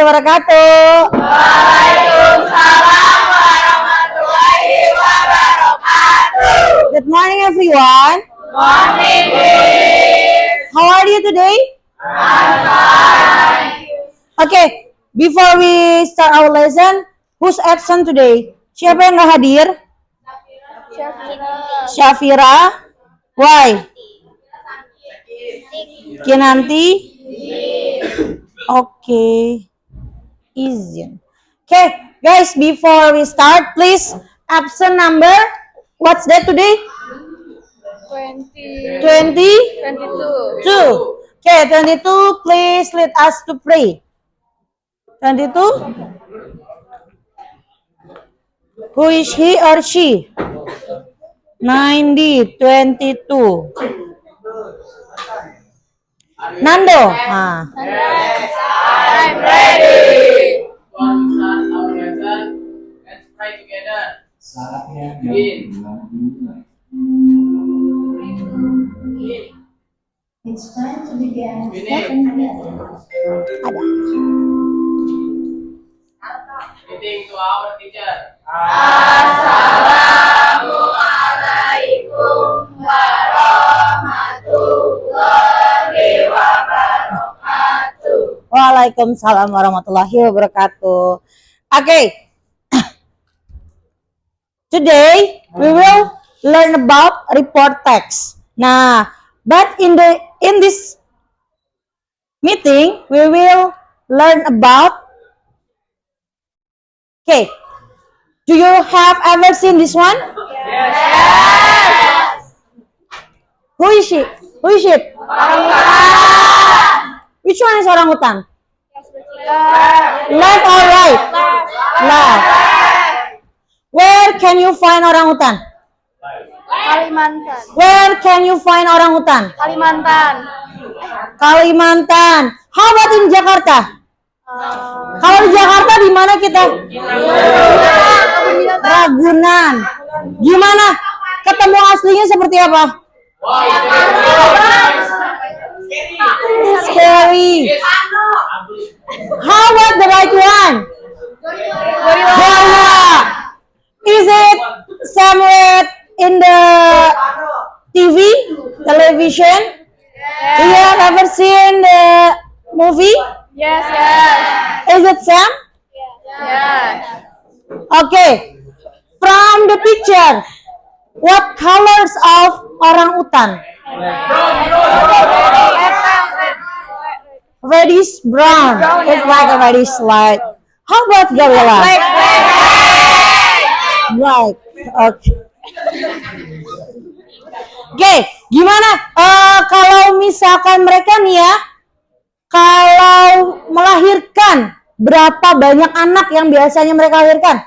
wabarakatuh. Waalaikumsalam warahmatullahi wabarakatuh. Good morning, everyone. Morning, please. How are you today? I'm fine. Okay, before we start our lesson, who's absent today? Siapa yang nggak hadir? Syafira. Why? Kinanti. Okay. Easy. Okay, guys, before we start, please absent number. What's that today? 22. Okay, 22. Please let us to pray. 22. Who is he or she? 90. 22. Nando. I'm ready. One start our lesson. Let's pray together. Begin. It's time to begin. Finish. Ada. Greeting to our teacher. Assalamualaikum warahmatullahi wabarakatuh. Waalaikumsalam warahmatullahi wabarakatuh. Okay. Today we will learn about report text. Nah, but in this meeting we will learn about. Okay. Do you have ever seen this one? Yes. Who is she? Who is it? Which one is orangutan? Left or right? Left. Where can you find orangutan? Kalimantan. Where can you find orangutan? Kalimantan. Kalimantan. How about in Jakarta? Kalau di Jakarta di mana kita? Ragunan. Gimana? Ketemu aslinya seperti apa? Scary. How about the right one? Gorilla. Is it somewhere in the TV, television? Do you have ever seen the movie? Yes. Is it Sam? Yes. Okay. From the picture, what colors of orangutan? Reddish brown. It's like a reddish light. How about gorilla? Black. Okay. Oke, gimana? Kalau misalkan mereka nih ya, kalau melahirkan, berapa banyak anak yang biasanya mereka lahirkan?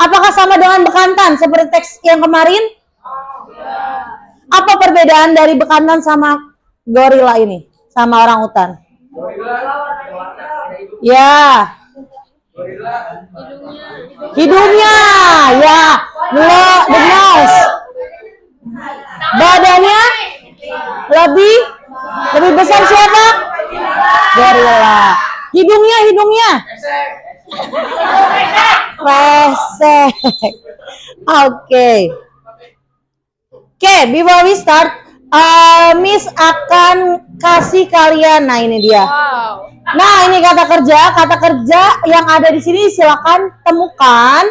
Apakah sama dengan bekantan seperti teks yang kemarin? Apa perbedaan dari bekantan sama gorila ini? Sama orangutan? Ya. Hidungnya, ya. The nose. Badannya lebih besar siapa? Gorila. Hidungnya. Pesek. Oke, before we start, Miss akan kasih kalian. Nah, ini dia. Nah, ini kata kerja yang ada di sini silakan temukan.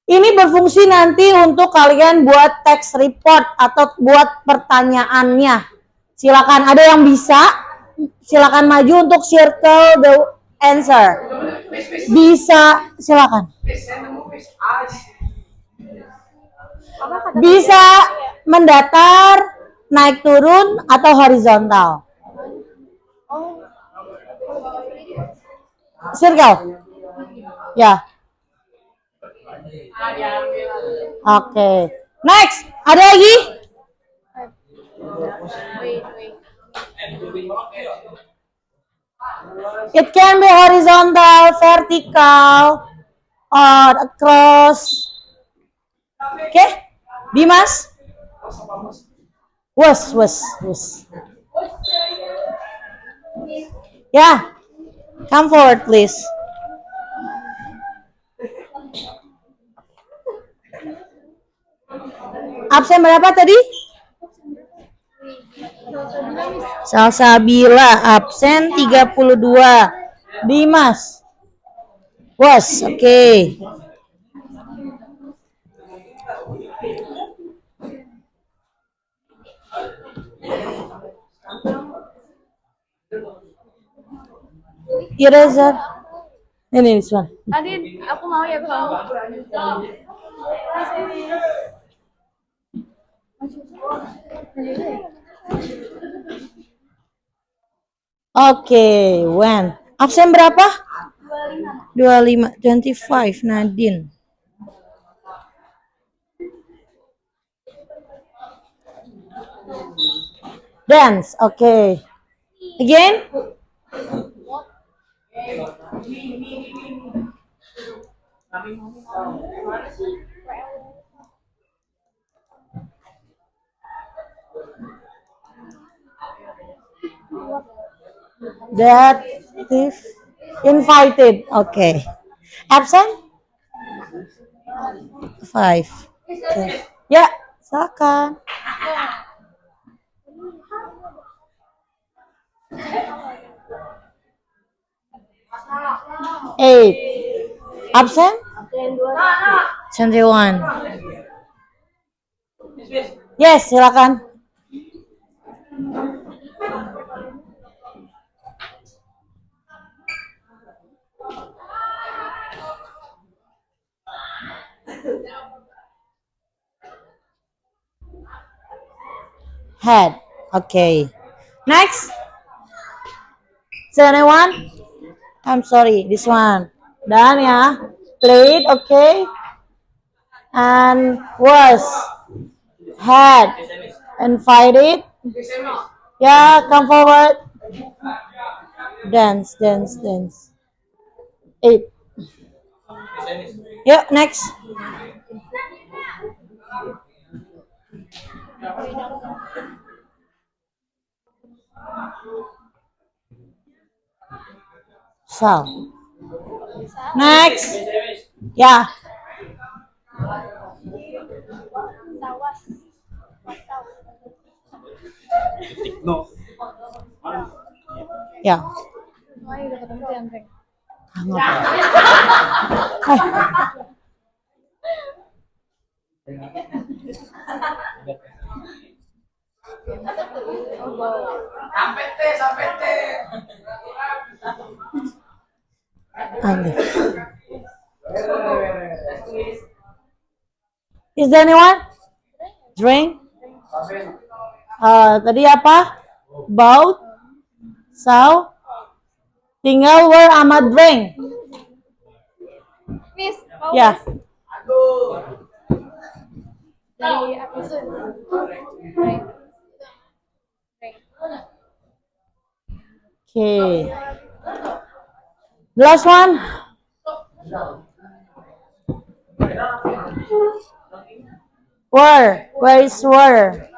Ini berfungsi nanti untuk kalian buat text report atau buat pertanyaannya. Silakan, ada yang bisa, silakan maju untuk circle the answer. Bisa, silakan. Bisa mendatar, naik turun atau horizontal. Circle. Ya. Oke. Next, ada lagi? It can be horizontal, vertical, or across. Oke, Dimas? Wes. Ya, come forward please. Absen berapa tadi? Salsabila absen 32. Dimas. Was, oke. Eraser. Ini this one. Adin, aku mau ya kamu. Oke, when? Absen berapa? 25. 25, Nadine. Dance, oke. Again? That if invited, okay. Absent? 5. Okay. Ya, silakan. 8. Absent? 21. Yes, silakan. Head. Okay. Next. Is there anyone? I'm sorry, this one. Done ya. Plate, okay. And was. Head. Invited. Yeah, come forward. Dance, dance, dance. 8. Yeah, next. So. Next. Yeah. Ya. Sampai T. Is there anyone? Drink? Tadi apa? Bout? Saw? Tinggal where Ahmad drink? Miss, Ya. dari apa itu? Okay. The last one. Where? Where is where?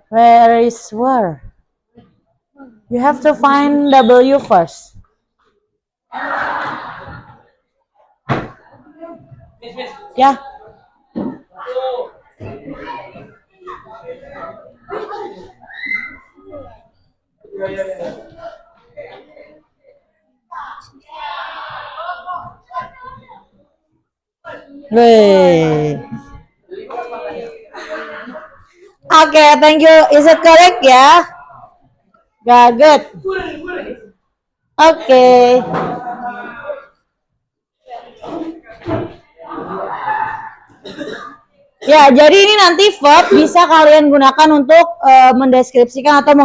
Where is where? You have to find W first. Ya. Wait. Okay, thank you. Is it correct? Yeah. Yeah, good. Okay. Ya, jadi ini nanti verb bisa kalian gunakan untuk mendeskripsikan atau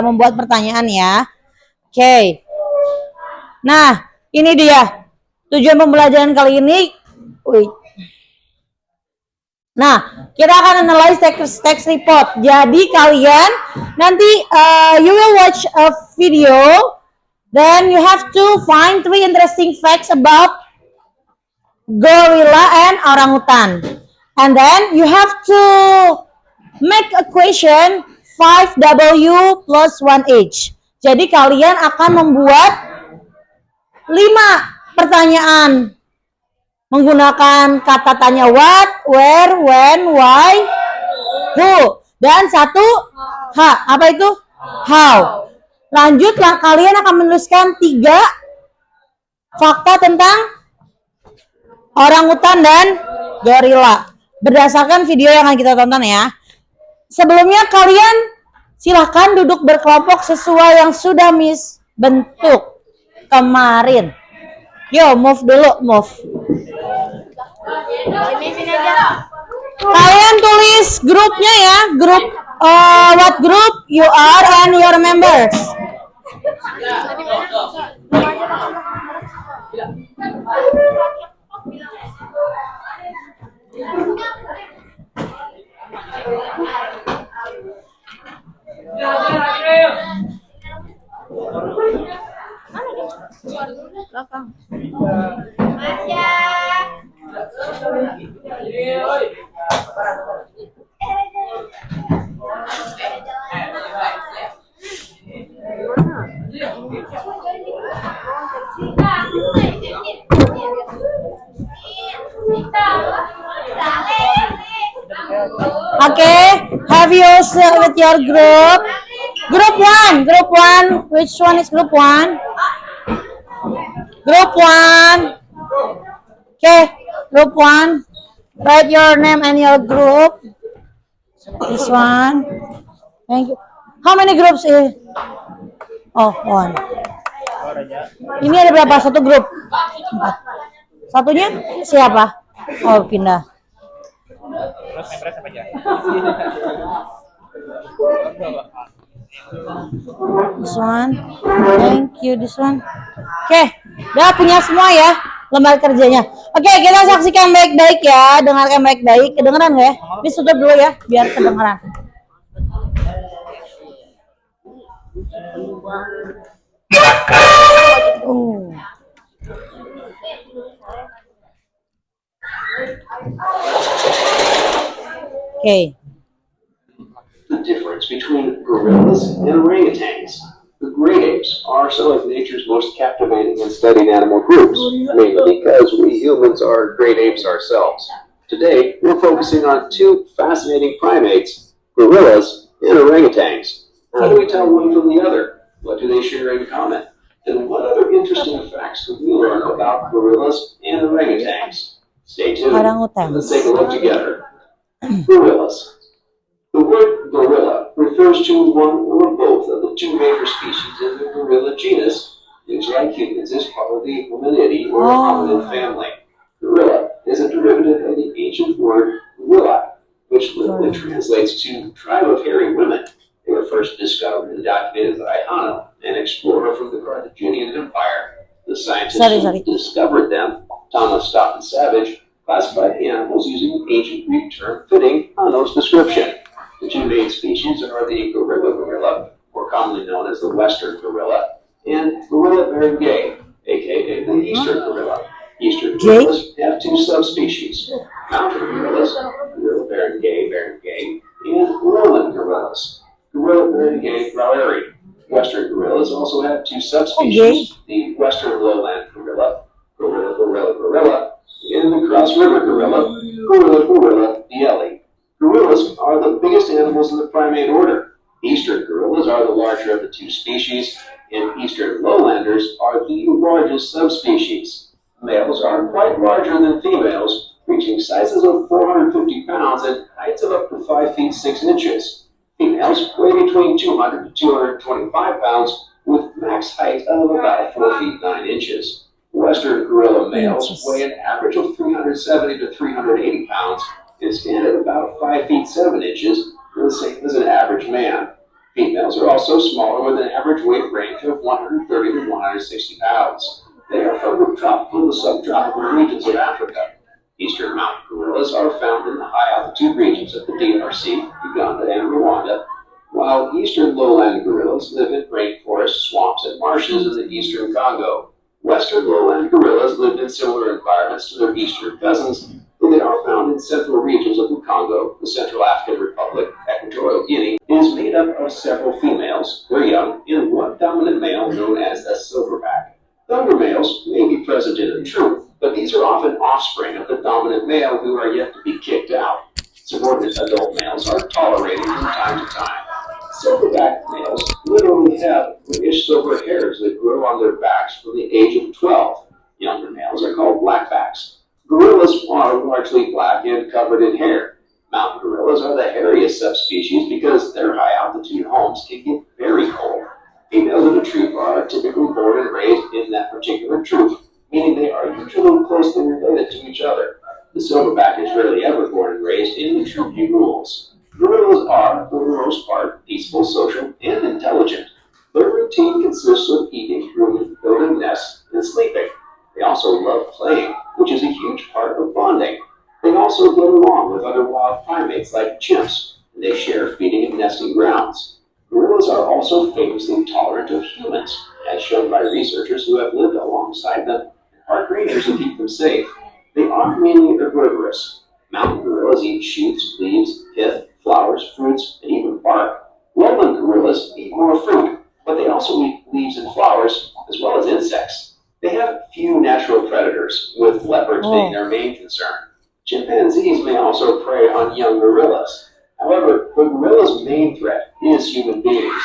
membuat pertanyaan ya. Oke. Nah, ini dia tujuan pembelajaran kali ini. Nah, kita akan analyze text report. Jadi kalian nanti you will watch a video, then you have to find 3 interesting facts about gorilla and orangutan. And then you have to make question 5W plus 1H. Jadi kalian akan membuat 5 pertanyaan menggunakan kata tanya what, where, when, why, who, dan 1 H. Apa itu? How. Lanjutlah, kalian akan menuliskan 3 fakta tentang orangutan dan gorila berdasarkan video yang akan kita tonton ya. Sebelumnya kalian silahkan duduk berkelompok sesuai yang sudah Miss bentuk kemarin. Yo, move dulu, move. Sini aja. Kalian tulis grupnya ya, grup what group you are and your members. Belakang. Okay, have you set with your group? Group 1, which one is group 1? Group 1. Okay, group 1. Write your name and your group. This one. Thank you. How many groups is? Oh, 1. Ini ada berapa? 1 grup? 4. Satunya siapa? Oh, pindah. This one. Thank you, this one. Oke, udah punya semua ya lembar kerjanya. Oke, kita saksikan baik-baik ya, dengarkan baik-baik. Kedengeran nggak ya? Ini tutup dulu ya, biar kedengeran. Okay. The difference between gorillas and orangutans. The great apes are some of nature's most captivating and studied animal groups, mainly because we humans are great apes ourselves. Today, we're focusing on 2 fascinating primates, gorillas and orangutans. How do we tell one from the other? What do they share in common? And what other interesting facts could we learn about gorillas and orangutans? Stay tuned. Let's take a look together. Gorillas. The word gorilla refers to one or both of the 2 major species in the gorilla genus, which, like humans, is part of the Hominidae or hominid family. Gorilla is a derivative of the ancient word gorilla, which literally translates to tribe of hairy women. They were first discovered and documented by Hano, an explorer from the Carthaginian Empire. The scientists who discovered them, Thomas Stockton Savage, classified the animals using an ancient Greek term fitting Hano's description. The 2 main species are the gorilla, more commonly known as the western gorilla, and Gorilla beringei, aka the eastern gorilla. Eastern gorillas have 2 subspecies: mountain gorillas, Gorilla beringei, and lowland gorillas, Gorilla beringei graueri. Western gorillas also have 2 subspecies: the western lowland gorilla, Gorilla, and the cross river gorilla, Gorilla bieli. Gorillas are the biggest animals in the primate order. Eastern gorillas are the larger of the 2 species, and eastern lowlanders are the largest subspecies. Males are quite larger than females, reaching sizes of 450 pounds and heights of up to 5 feet 6 inches. Females weigh between 200 to 225 pounds, with max height of about 4 feet 9 inches. Western gorilla males weigh an average of 370 to 380 pounds, and stand at about 5 feet 7 inches, the same as an average man. Females are also smaller with an average weight range of 130 to 160 pounds. They are from the tropical to subtropical regions of Africa. Eastern mountain gorillas are found in the high altitude regions of the DRC, Uganda, and Rwanda, while eastern lowland gorillas live in rainforests, swamps, and marshes in the eastern Congo. Western lowland gorillas live in similar environments to their eastern cousins, and they are found in central regions of the Congo, the Central African Republic, Equatorial Equatorial Guinea is made up of several females, their young, and one dominant male known as a silverback. Younger males may be present in the troop, but these are often offspring of the dominant male who are yet to be kicked out. Subordinate adult males are tolerated from time to time. Silverback males literally have grayish silver hairs that grow on their backs from the age of 12. Younger males are called blackbacks. Gorillas are largely black and covered in hair. Mountain gorillas are the hairiest subspecies because their high altitude homes can get very cold. Females in a troop are typically born and raised in that particular troop, meaning they are usually closely related to each other. The silverback is rarely ever born and raised in the troop he rules. Gorillas are, for the most part, peaceful, social, and intelligent. Their routine consists of eating, grooming, building nests, and sleeping. They also love playing, which is a huge part of bonding. They also get along with other wild primates like chimps, and they share feeding and nesting grounds. Gorillas are also famously tolerant of humans, as shown by researchers who have lived alongside them and are trainers to keep them safe. They are mainly herbivorous. Mountain gorillas eat shoots, leaves, pith, flowers, fruits, and even bark. Lowland gorillas eat more fruit, but they also eat leaves and flowers, as well as insects. They have few natural predators, with leopards being their main concern. Chimpanzees may also prey on young gorillas. However, the gorilla's main threat is human beings.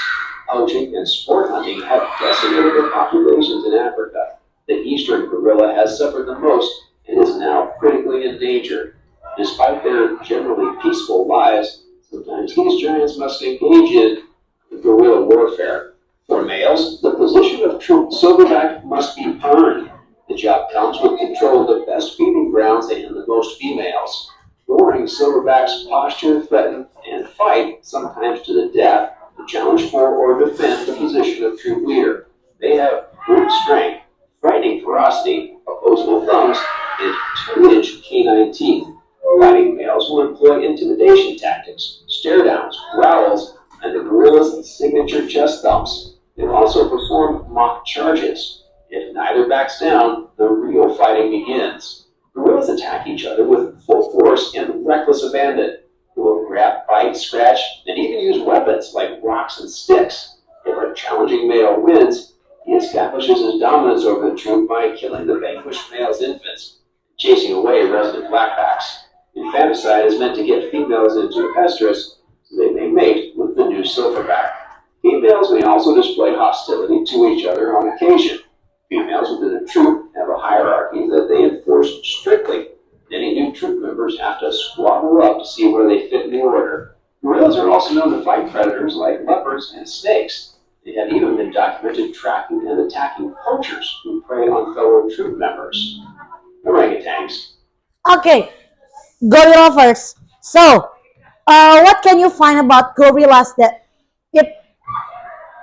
Poaching and sport hunting have decimated the populations in Africa. The eastern gorilla has suffered the most and is now critically endangered. Despite their generally peaceful lives, sometimes these giants must engage in guerrilla warfare. For males, the position of true silverback must be earned. The job comes with control of the best feeding grounds and the most females. Warring silverbacks posture, threaten, and fight, sometimes to the death, to challenge for or defend the position of troop leader. They have brute strength, frightening ferocity, opposable thumbs, and 2-inch canine teeth. Fighting males will employ intimidation tactics, stare downs, growls, and the gorilla's signature chest thumps. They will also perform mock charges. If neither backs down, the real fighting begins. Gorillas attack each other with full force and reckless abandon. They will grab, bite, scratch, and even use weapons like rocks and sticks. If a challenging male wins, he establishes his dominance over the troop by killing the vanquished male's infants, chasing away resident blackbacks. Infanticide is meant to get females into estrus so they may mate with the new silverback. Females may also display hostility to each other on occasion. Females within a troop have a hierarchy that they enforce strictly. Many new troop members have to squabble up to see where they fit in the order. Gorillas are also known to fight predators like leopards and snakes. They have even been documented tracking and attacking poachers who prey on fellow troop members. Orangutans. Okay, gorilla first. So, what can you find about gorillas that it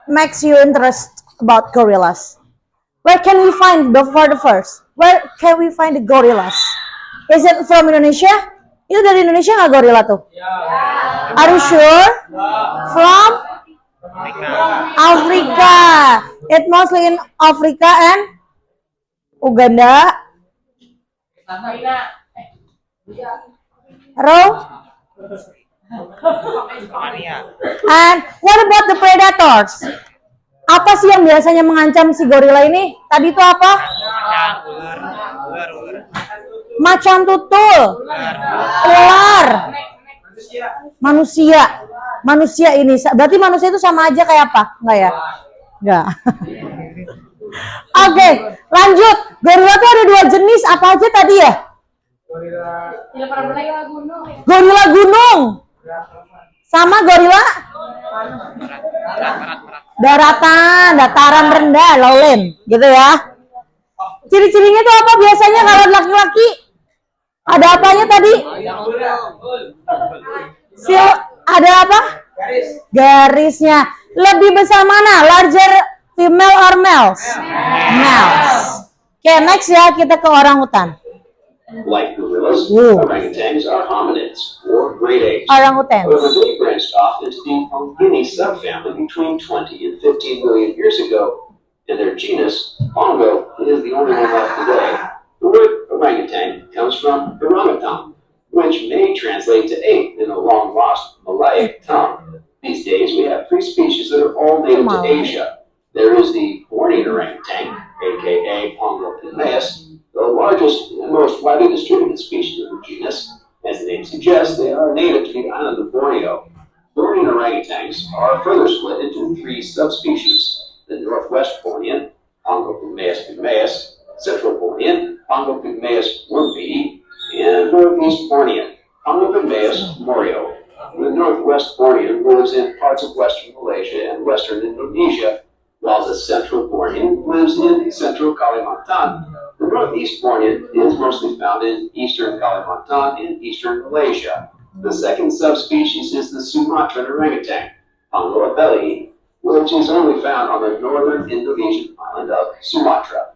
makes you interest about gorillas? Where can we find for the first? Where can we find the gorillas? Is it from Indonesia? Itu dari Indonesia nggak gorilla tuh? Are you sure? From Africa. It mostly in Africa and Uganda. And what about the predators? Apa sih yang biasanya mengancam si gorila ini? Tadi itu apa? Macan tutul, ular, manusia. Manusia ini, berarti manusia itu sama aja kayak apa? Enggak ya? Enggak. Oke, lanjut. Gorila tuh ada 2 jenis, apa aja tadi ya? Gorila gunung. Sama gorila daratan, dataran rendah, lowland, gitu ya. Ciri-cirinya tuh apa biasanya kalau laki-laki? Ada apanya tadi? Ada apa? Garisnya. Lebih besar mana? Larger female or males? Males. Oke, next ya, kita ke orangutan. Like gorillas, orangutans are hominids, or great apes. Orangutans. However, they branched off into the Pongini subfamily between 20 and 15 million years ago, and their genus, Pongo, is the only one left today. The word orangutan comes from orangutan, which may translate to ape in a long-lost Malay tongue. These days, we have three species that are all native to Asia. There is the Bornean orangutan, aka Pongo pygmaeus, the largest and most widely distributed species of the genus. As the name suggests, they are native to the island of Borneo. Bornean orangutans are further split into three subspecies: the Northwest Bornean, Pongo pygmaeus pygmaeus, Central Bornean, Pongo pygmaeus wormbeaty, and Northeast Bornean, Pongo pygmaeus morio. The Northwest Bornean lives in parts of western Malaysia and western Indonesia, while the Central Bornean lives in central Kalimantan. The Northeast Bornean is mostly found in eastern Kalimantan and eastern Malaysia. The second subspecies is the Sumatran orangutan, Pongo abeli, which is only found on the northern Indonesian island of Sumatra.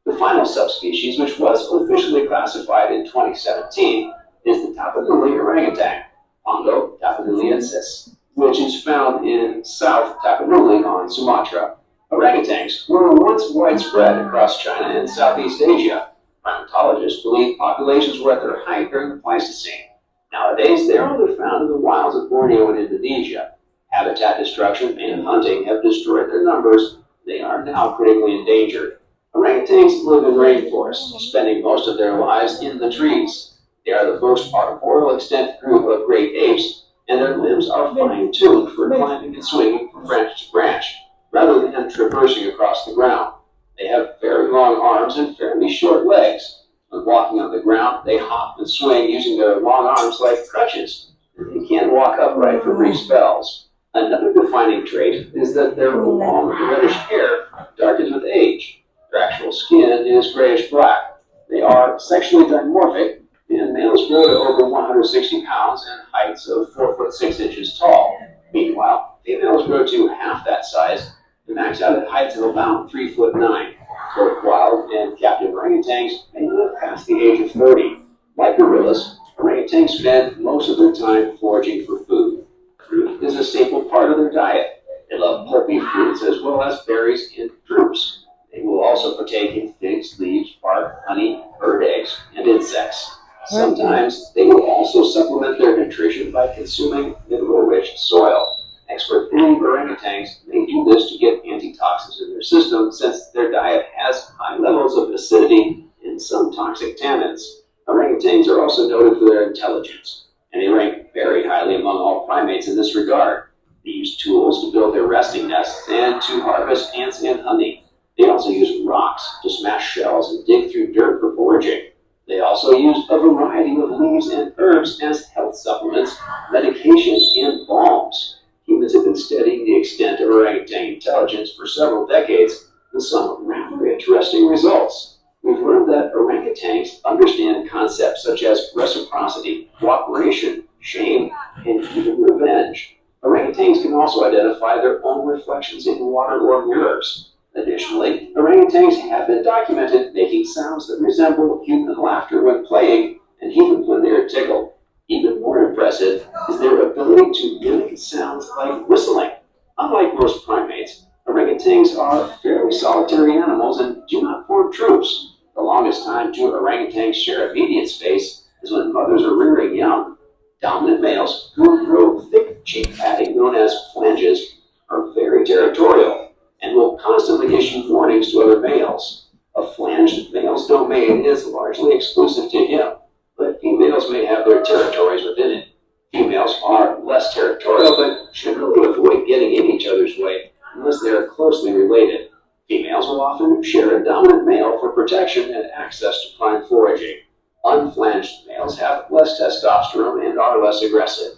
The final subspecies, which was officially classified in 2017, is the Tapanuli orangutan, Pongo tapanuliensis, which is found in South Tapanuli on Sumatra. Orangutans were once widespread across China and Southeast Asia. Primatologists believe populations were at their height during the Pleistocene. Nowadays, they are only found in the wilds of Borneo and Indonesia. Habitat destruction and hunting have destroyed their numbers. They are now critically endangered. Orangutans live in rainforests, spending most of their lives in the trees. They are the most arboreal extant group of great apes, and their limbs are fine-tuned for climbing and swinging from branch to branch, rather than traversing across the ground. They have very long arms and fairly short legs. When walking on the ground, they hop and swing using their long arms like crutches. They can walk upright for brief spells. Another defining trait is that their long reddish hair darkens with age. Their actual skin is grayish-black. They are sexually dimorphic, and males grow to over 160 pounds and heights of 4 foot 6 inches tall. Meanwhile, females grow to half that size and max out at heights of about 3 foot 9. Both wild and captive orangutans may live past the age of 30. Like gorillas, orangutans spend most of their time foraging for food. Fruit is a staple part of their diet. They love pulpy fruits as well as berries and drupes. They will also partake in figs, leaves, bark, honey, bird eggs, and insects. Sometimes they will also supplement their nutrition by consuming mineral-rich soil. Experts believe orangutans may do this to get antitoxins in their system, since their diet has high levels of acidity and some toxic tannins. Orangutans are also noted for their intelligence, and they rank very highly among all primates in this regard. They use tools to build their resting nests and to harvest ants and honey. They also use rocks to smash shells and dig through dirt for foraging. They also use a variety of leaves and herbs as health supplements, medication, and balms. Humans have been studying the extent of orangutan intelligence for several decades with some rather interesting results. We've learned that orangutans understand concepts such as reciprocity, cooperation, shame, and even revenge. Orangutans can also identify their own reflections in water or mirrors. Additionally, orangutans have been documented making sounds that resemble human laughter when playing and even when they are tickled. Even more impressive is their ability to mimic sounds like whistling. Unlike most primates, orangutans are fairly solitary animals and do not form troops. The longest time two orangutans share immediate space is when mothers are rearing young. Dominant males, who grow thick cheek padding known as flanges, are very territorial and will constantly issue warnings to other males. A flanged male's domain is largely exclusive to him, but females may have their territories within it. Females are less territorial, but generally avoid getting in each other's way unless they are closely related. Females will often share a dominant male for protection and access to prime foraging. Unflanged males have less testosterone and are less aggressive.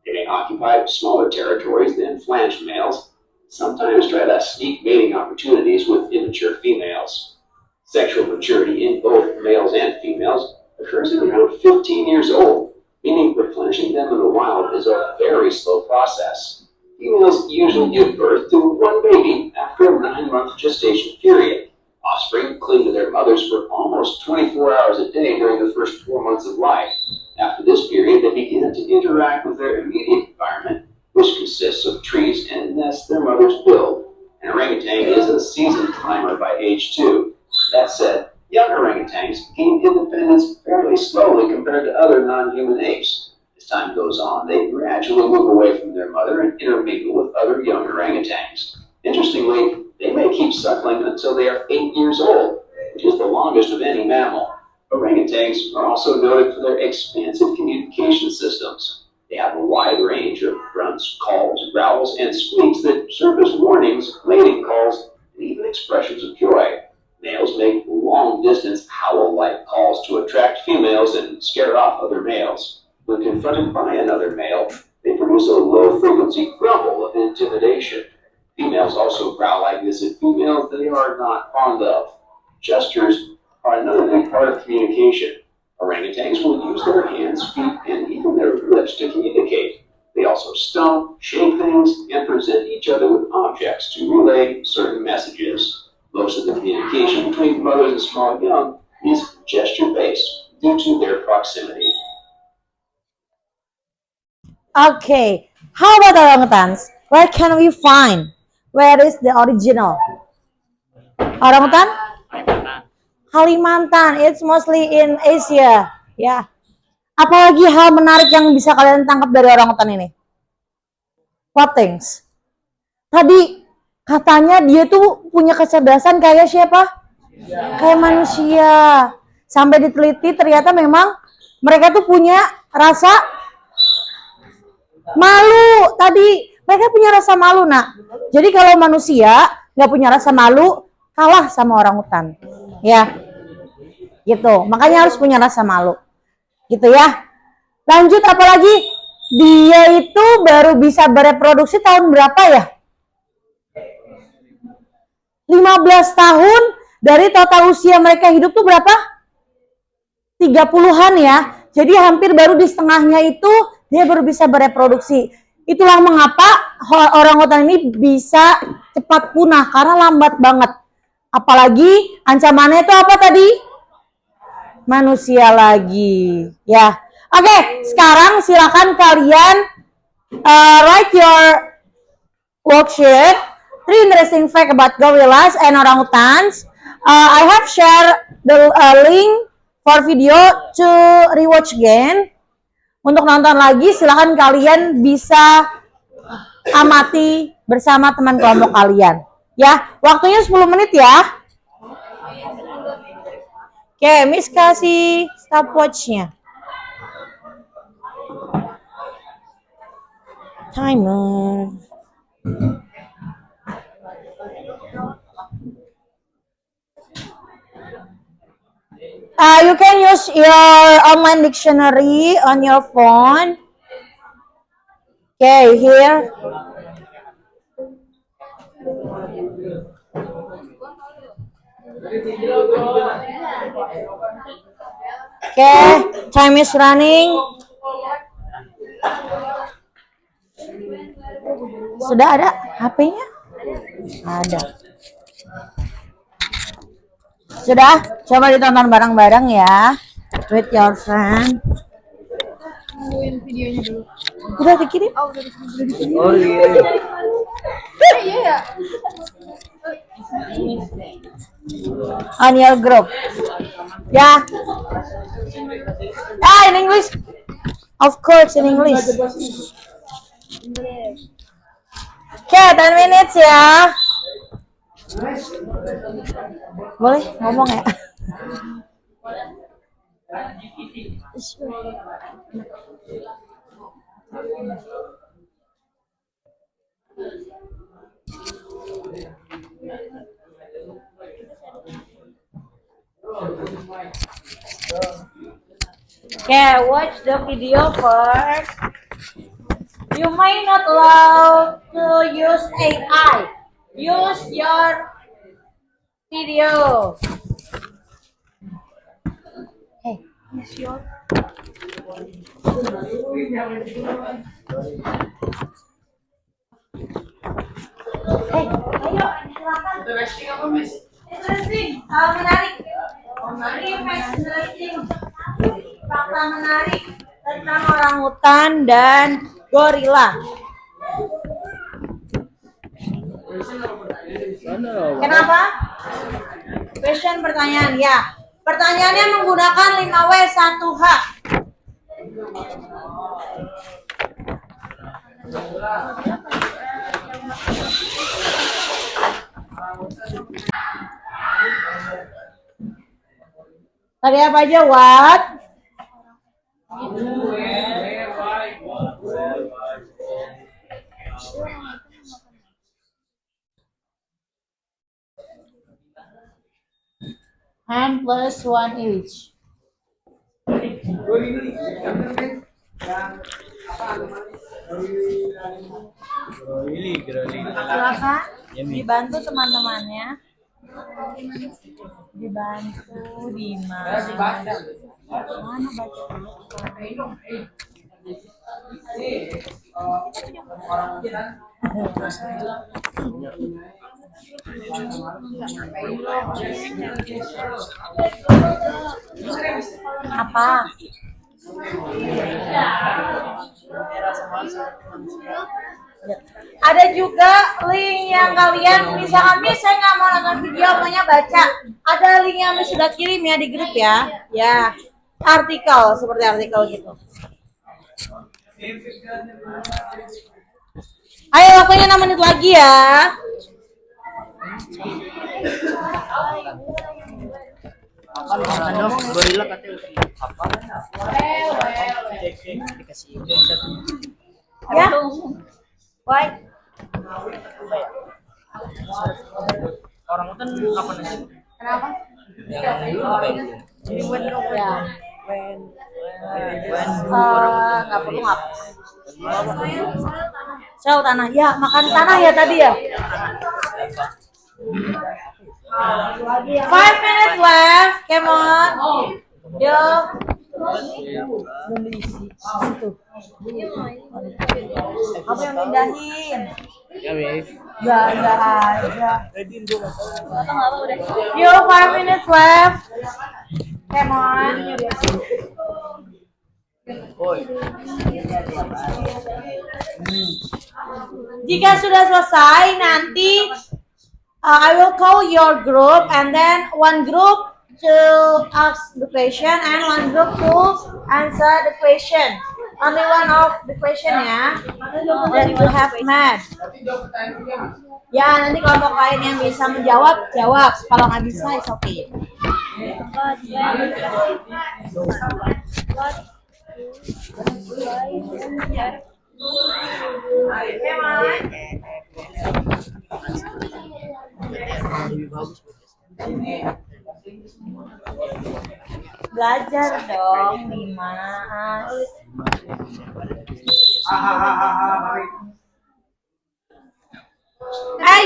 They may occupy smaller territories than flanged males, sometimes try to sneak mating opportunities with immature females. Sexual maturity in both males and females occurs at around 15 years old, meaning replenishing them in the wild is a very slow process. Females usually give birth to one baby after a 9-month gestation period. Offspring cling to their mothers for almost 24 hours a day during the first 4 months of life. After this period, they begin to interact with their immediate environment, which consists of trees and nests their mothers build. An orangutan is a seasoned climber by age 2. That said, young orangutans gain independence fairly slowly compared to other non-human apes. As time goes on, they gradually move away from their mother and intermingle with other young orangutans. Interestingly, they may keep suckling until they are 8 years old, which is the longest of any mammal. Orangutans are also noted for their expansive communication systems. They have a wide range of grunts, calls, growls, and squeaks that serve as warnings, mating calls, and even expressions of joy. Males make long-distance howl-like calls to attract females and scare off other males. When confronted by another male, they produce a low-frequency grumble of intimidation. Females also growl like this at females they are not fond of. Gestures are another big part of communication. Orangutans will use their hands, feet, and even their lips to communicate. They also stomp, shake things, and present each other with objects to relay certain messages. Most of the communication between mothers and small young is gesture-based due to their proximity. Okay, how about orangutans? Where can we find? Where is the original? Orangutan? Kalimantan. It's mostly in Asia. Ya. Apalagi hal menarik yang bisa kalian tangkap dari orangutan ini? What things? Tadi katanya dia tuh punya kecerdasan kayak siapa? Kayak manusia. Sampai diteliti ternyata memang mereka tuh punya rasa malu. Tadi mereka punya rasa malu, nak. Jadi kalau manusia nggak punya rasa malu, kalah sama orangutan. Ya, gitu. Makanya harus punya rasa malu. Gitu ya. Lanjut, apalagi dia itu baru bisa bereproduksi tahun berapa ya? 15 tahun dari total usia mereka hidup tuh berapa? 30-an ya. Jadi hampir baru di setengahnya itu dia baru bisa bereproduksi. Itulah mengapa orangutan ini bisa cepat punah karena lambat banget. Apalagi ancamannya itu apa tadi? Manusia lagi. Ya. Oke, sekarang silakan kalian write your worksheet. 3 interesting fact about gorillas and orangutans. I have shared the link for video to rewatch again. Untuk nonton lagi, silakan kalian bisa amati bersama teman kelompok kalian. Ya, waktunya 10 menit ya. Oke, Miss kasih stopwatch-nya. Timer. You can use your online dictionary on your phone. Okay, here. Okay, time is running. Sudah ada HP-nya? Ada. Sudah? Coba ditonton bareng-bareng ya. With your friend. Tungguin videonya dulu. Udah dikirim? Oh, udah dikirim. Oh iya. Iya ya. On your group. Ya. In English. Of course, in English. Okay, 10 minutes ya. Boleh ngomong ya? Okay, watch the video first. You may not allow to use AI. Use your video. Hey, use your. Hey, ayo silakan. Interesting apa, Miss? Interesting, menarik. Interesting. Fakta menarik tentang orangutan dan gorila. Kenapa? Question pertanyaan ya. Pertanyaannya menggunakan 5W1H. Tadi apa aja? What? Hand plus one each. Silakan dibantu teman-temannya. Dibantu di mana? Mana baca? Apa? Ada juga link yang kalian misalkan Miss saya nggak mau nonton video maunya baca. Ada link yang Miss sudah kirim ya di grup ya. Ya, artikel seperti artikel gitu. Ayo waktunya 6 menit lagi ya. Gorila katanya apa? Dikasih Ya. Why? orang hutan apa nih? Kenapa? Yang dulu apa ya? Ya. Nggak perlu ngapa. Sel tanah. Ya, makan tanah ya tadi ya. 5 minutes left. Come on. Yo. Belum diisi. Situ. Apa yang mindahin? Ya, Wei. Gak aja. Yo, 5 minutes left. Come on. Jika sudah selesai, nanti I will call your group and then one group to ask the question and one group to answer the question. Only one of the question ya. Then you have math. Ya, nanti kelompok lain yang bisa menjawab, jawab. Kalau nggak bisa, it's okay. Belajar dong, Dimas.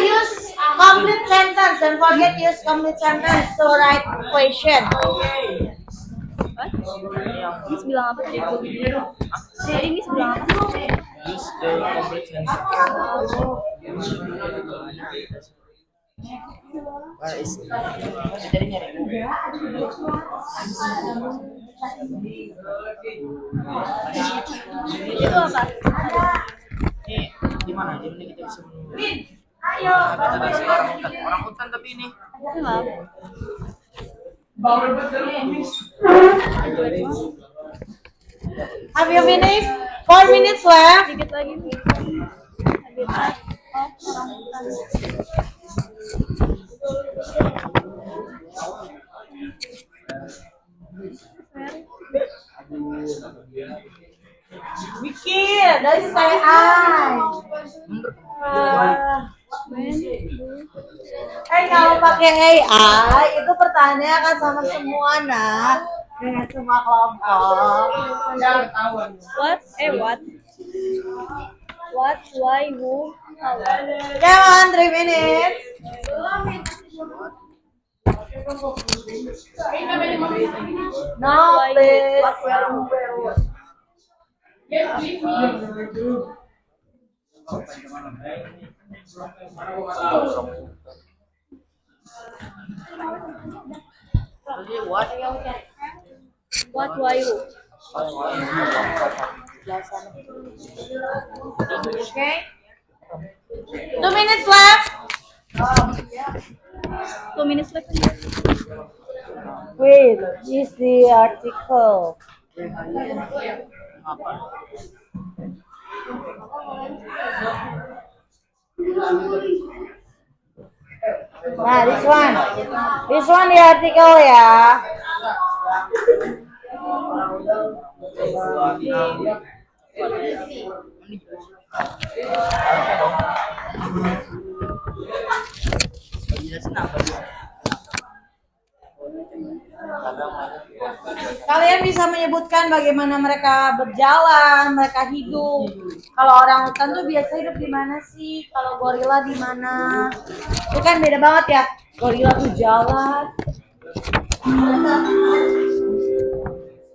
Use complete sentence. Don't forget use complete sentence to write question. Miss bilang apa tadi? Jadi Miss bilang apa? Use the complete sentence. Where is it? Jadi nyari. Itu apa? Ini di mana? Di mana kita bisa menemukan? Ayo. Orang hutan tapi ini. Have you finished? 4 minutes left. Dikit lagi. Mikir, dari saya. Kalau pakai AI itu pertanyaannya akan sama semua nak dengan semua kelompok. What? What? Why? Who? How? Come on, 3 minutes. No, please. What? What? Why? Who? Okay. 2 minutes left. 2 minutes left. Wait, is the article. Nah, this one di artikel ya. Kalian bisa menyebutkan bagaimana mereka berjalan, mereka hidup. Kalau orang hutan tuh biasa hidup di mana sih? Kalau gorila di mana? Itu kan beda banget ya. Gorila tuh jalan.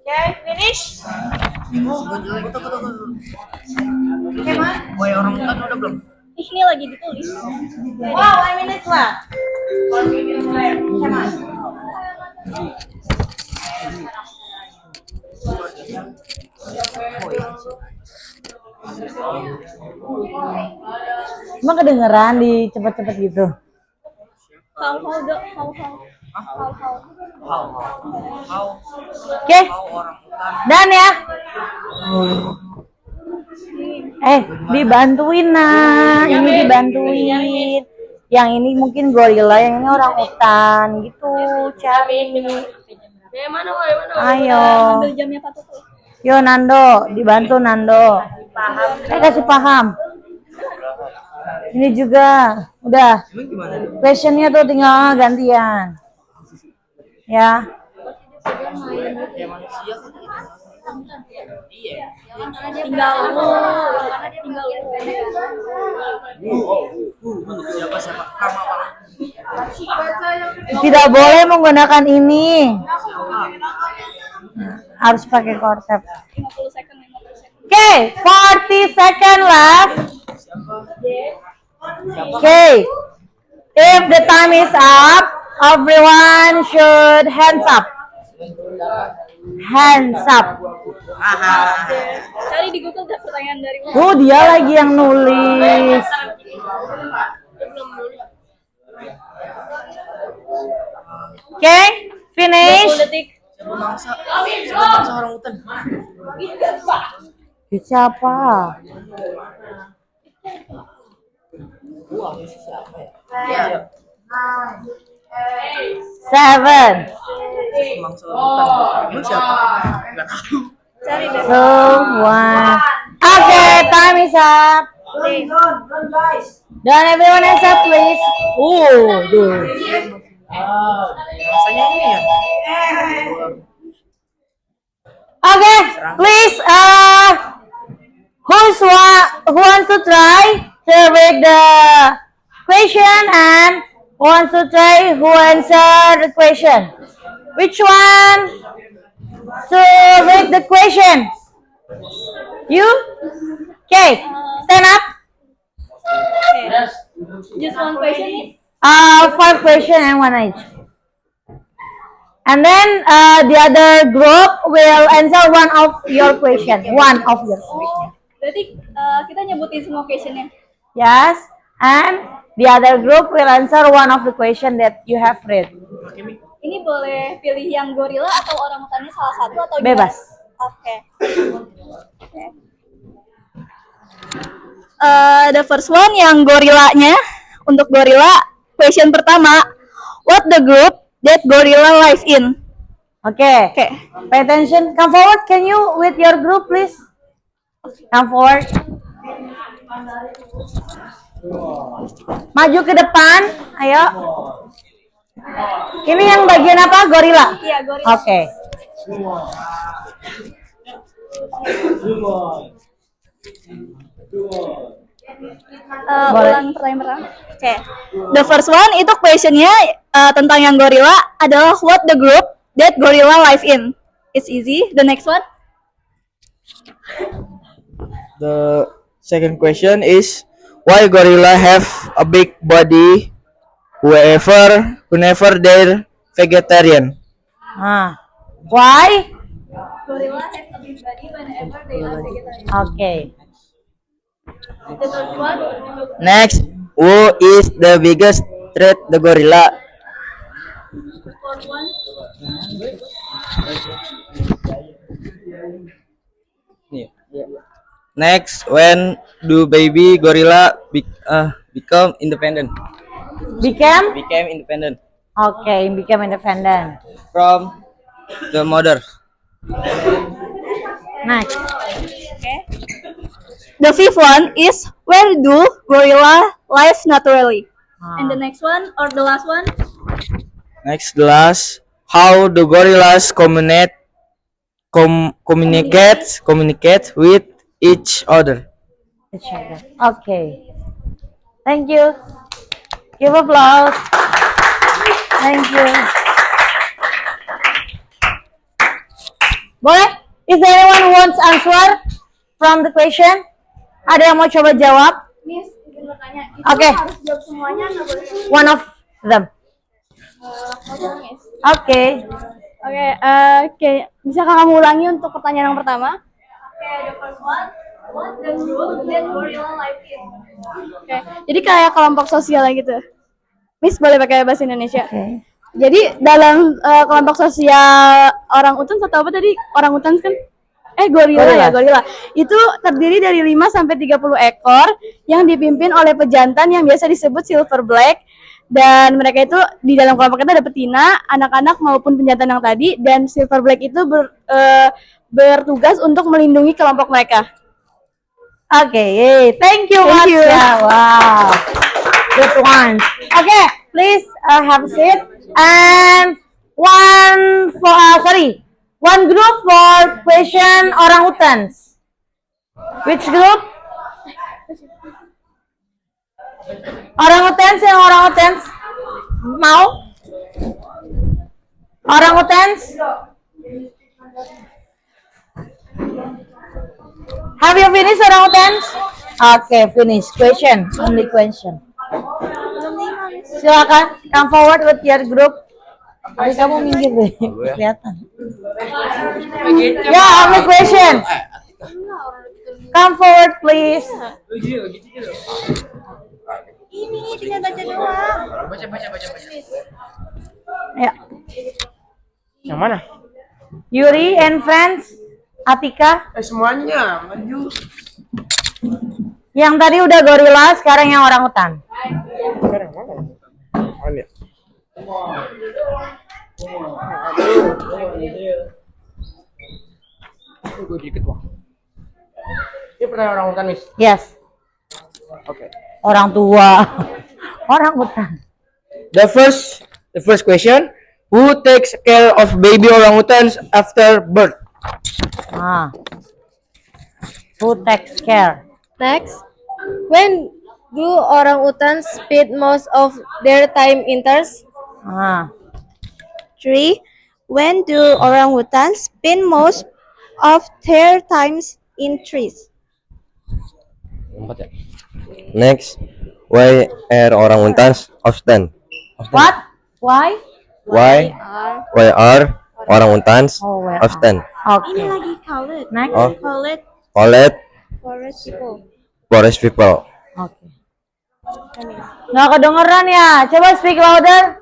Oke, finish. Oke, Man. Orang hutan udah belum? Ini lagi ditulis. Wow, 1 minute left. 1 minute left. Oke, Man. Emang kedengeran di cepet-cepet gitu? How dok, how. Oke, dan ya. Dibantuin nah, ini dibantuin. Yang ini mungkin gorila, yang ini orang hutan gitu, cari. Mana? Ayo. Ambil jamnya Pak Tutu. Yo Nando, dibantu Nando. Kasih paham. Ini juga, udah. Questionnya tuh tinggal gantian. Ya. Tinggal lu. Karena dia tinggal Siapa? Nama apa? Tidak boleh menggunakan ini. Harus pakai kortep. 50 second. Oke, 40 second left. Okay. If the time is up, everyone should hands up. Hands up. Cari di Google dah pertanyaan dari mana. Oh, dia lagi yang nulis. Okay, finish. 20 detik. Siapa orang hutan? Siapa? Iya. 7. Mangsa orang hutan. Siapa? Enggak tahu. Cari deh. So, 1. Okay, time is up. Don't everyone hands up, please. Dude. Rasanya ini ya. Okay, please, who wants to try to read the question and who wants to try who answer the question? Which one to read the question? You? Okay, stand up. Okay. Just one question is 5 question and 1 each. And then the other group will answer one of your question. berarti kita nyebutin semua questionnya. Yes, and the other group will answer one of the question that you have read. Ini boleh pilih yang gorila atau orang hutannya salah satu atau gimana? Bebas. Oke. The first one yang gorilanya. Untuk gorila, question pertama, what the group that gorilla live in? Okay. Pay attention. Come forward. Can you with your group, please? Come forward. Maju ke depan. Ayo. Ini yang bagian apa? Gorila. Iya, gorila. Oke. Ulang pertanyaan pertama. Oke. The first one itu questionnya tentang yang gorila adalah what the group that gorilla live in. It's easy. The next one. The second question is why gorilla have a big body whenever they're vegetarian? Why? Gorilla have a big body whenever they are vegetarian. Okay. The third one. Next, who is the biggest threat the gorilla? Fourth one. Next, when do baby gorilla become independent. Became? Became independent Okay, became independent. from the mother. Next. The fifth one is where do gorilla live naturally? Ah. And the next one or the last one? Next, the last, how do gorillas communicate with each other? Okay. Thank you. Give applause. Thank you. Boleh? Is there anyone who wants answer from the question? Ada yang mau coba jawab? Miss, izin bertanya. Itu Oke. harus jawab semuanya nggak boleh? One of them. Miss. Oke. Oke, bisa kamu ulangi untuk pertanyaan yang pertama? Okay, the first one, what the group that gorilla live in? Oke, jadi kayak kelompok sosial gitu. Miss boleh pakai bahasa Indonesia. Oke. Jadi dalam kelompok sosial orang utan atau apa tadi? Orang utan kan? Gorila. Itu terdiri dari 5 sampai 30 ekor yang dipimpin oleh pejantan yang biasa disebut silver black. Dan mereka itu di dalam kelompok kita ada betina, anak-anak maupun penjantan yang tadi, dan silver black itu bertugas untuk melindungi kelompok mereka. Okay, thank you, Marsha. Wow, good one. Okay, please have a seat. And one group for question orangutans. Which group? Orangutans. Mau? Orangutans? Have you finished orangutans? Okay, finish. Question, only question. Silakan, come forward with your group. Tapi kamu minggir deh, kelihatan. Ya, only question. Come forward, please. Ini tinggal baca doang. Baca. Ya, Yang mana? Yuri and friends, Atika. Semuanya maju. Yang tadi udah gorila, sekarang yang orangutan. Sekarang mana? Oh, ini. Gue dikit wah. Ini pertanyaan orang hutan, Miss. Yes, Oke. orang tua. Orangutan. The first question, who takes care of baby orangutans after birth? Ah. Who takes care? Next, when do orangutans spend most of their time indoors? Ah. 3. When do orangutans spend most of their times in trees? Next, why are orangutans often? What? Why? Why are orangutans Oh, where often Okay. Called Next. Oh. called called forest people. forest people? Oke. Nggak kedengeran ya? Coba speak louder.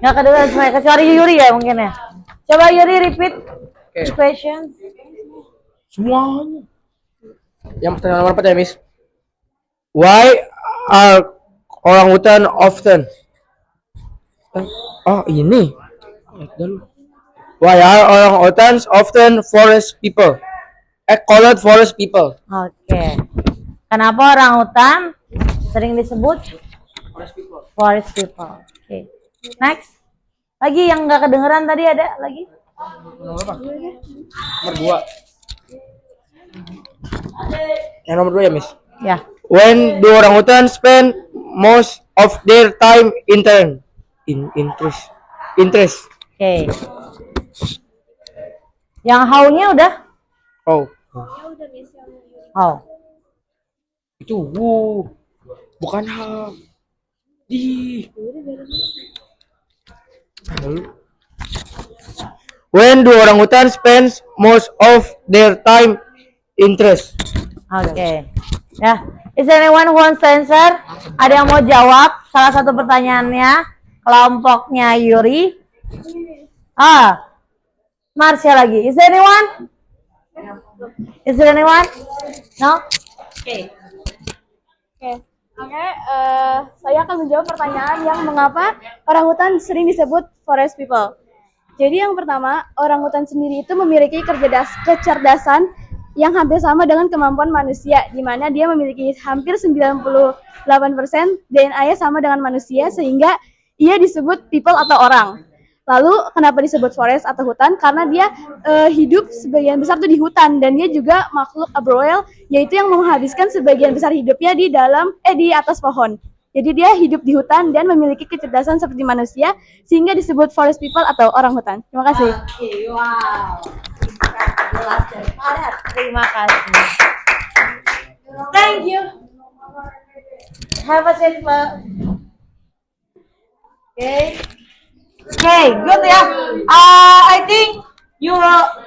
Nggak kedengeran semuanya, kecuali Yuri ya mungkin ya. Coba Yuri repeat the question. Semuanya. Yang pertanyaan nomor 4 ya, Miss. Why are orangutan often? Oh, ini. Why are orangutans often forest people? Called forest people. Oke. Kenapa orangutan sering disebut forest people? Oke. Next. Lagi yang nggak kedengeran tadi ada lagi? Nomor 2. Yang nomor 2 ya, Miss. Ya. When do orangutan spend most of their time interest? Oke. Yang how-nya udah? Oh, How. itu bukan ha. When do orangutan spend most of their time interest? Oke. Ya. Is there anyone who wants to answer? Ada yang mau jawab salah satu pertanyaannya? Kelompoknya Yuri. Marsha lagi. Is there anyone? Is there anyone? No? Okay. saya akan menjawab pertanyaan yang mengapa orangutan sering disebut forest people. Jadi yang pertama, orangutan sendiri itu memiliki kecerdasan yang hampir sama dengan kemampuan manusia, di mana dia memiliki hampir 98% DNA-nya sama dengan manusia, sehingga ia disebut people atau orang. Lalu kenapa disebut forest atau hutan? Karena dia hidup sebagian besar tuh di hutan, dan dia juga makhluk arboreal, yaitu yang menghabiskan sebagian besar hidupnya di atas pohon. Jadi dia hidup di hutan dan memiliki kecerdasan seperti manusia, sehingga disebut forest people atau orang hutan. Terima kasih. Oke, wow. Jelas dan padat. Terima kasih. Thank you. Have a safe flight. Okay, good ya. I think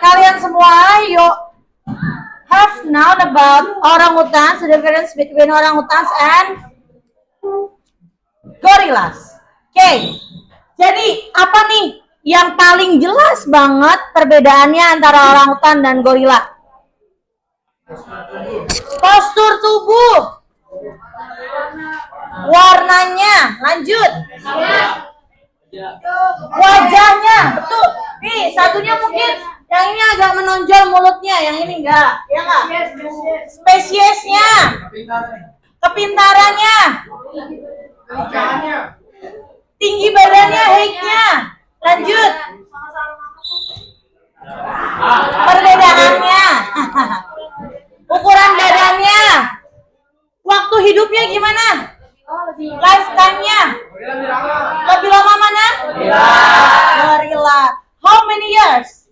kalian semua have known about orangutans, the difference between orangutans and gorillas. Okay, jadi apa nih yang paling jelas banget perbedaannya antara orangutan dan gorila? Postur tubuh, warnanya, lanjut. Wajahnya, betul. Nih, satunya mungkin yang ini agak menonjol mulutnya, yang ini enggak, ya enggak? Spesiesnya, kepintarannya, tinggi badannya, height-nya. Lanjut. Perbedaannya, ukuran badannya, waktu hidupnya gimana? Lifetime-nya lebih lama mana? Gorilla. How many years?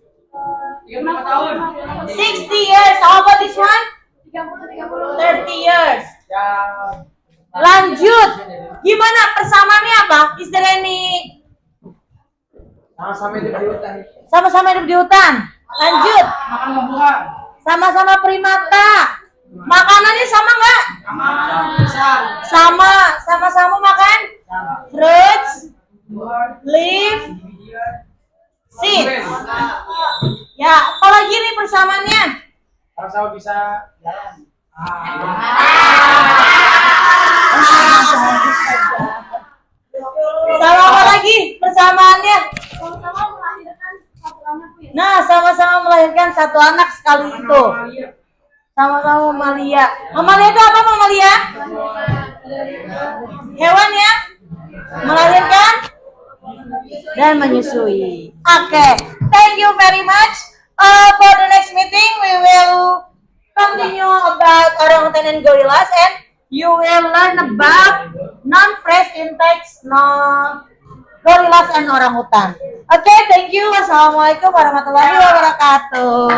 60 years. How about this one? 30 years. Lanjut. Gimana persamaannya apa? Is there any? Sama-sama hidup di hutan. Lanjut. Sama-sama primata. Makanannya sama nggak? Sama-sama makan fruits, leaf, seeds. Ya, apalagi nih persamaannya? Sama bisa jalan. Sama apa lagi persamaannya? Nah, sama-sama melahirkan satu anak sekali itu. Sama-sama mamalia. Mamalia itu apa mamalia? Hewan ya? Melahirkan dan menyusui. Oke, thank you very much. For the next meeting, we will continue about orangutan and gorillas, and you will learn about non-fresh intakes, gorillas and orangutan. Oke, thank you. Wassalamualaikum warahmatullahi wabarakatuh.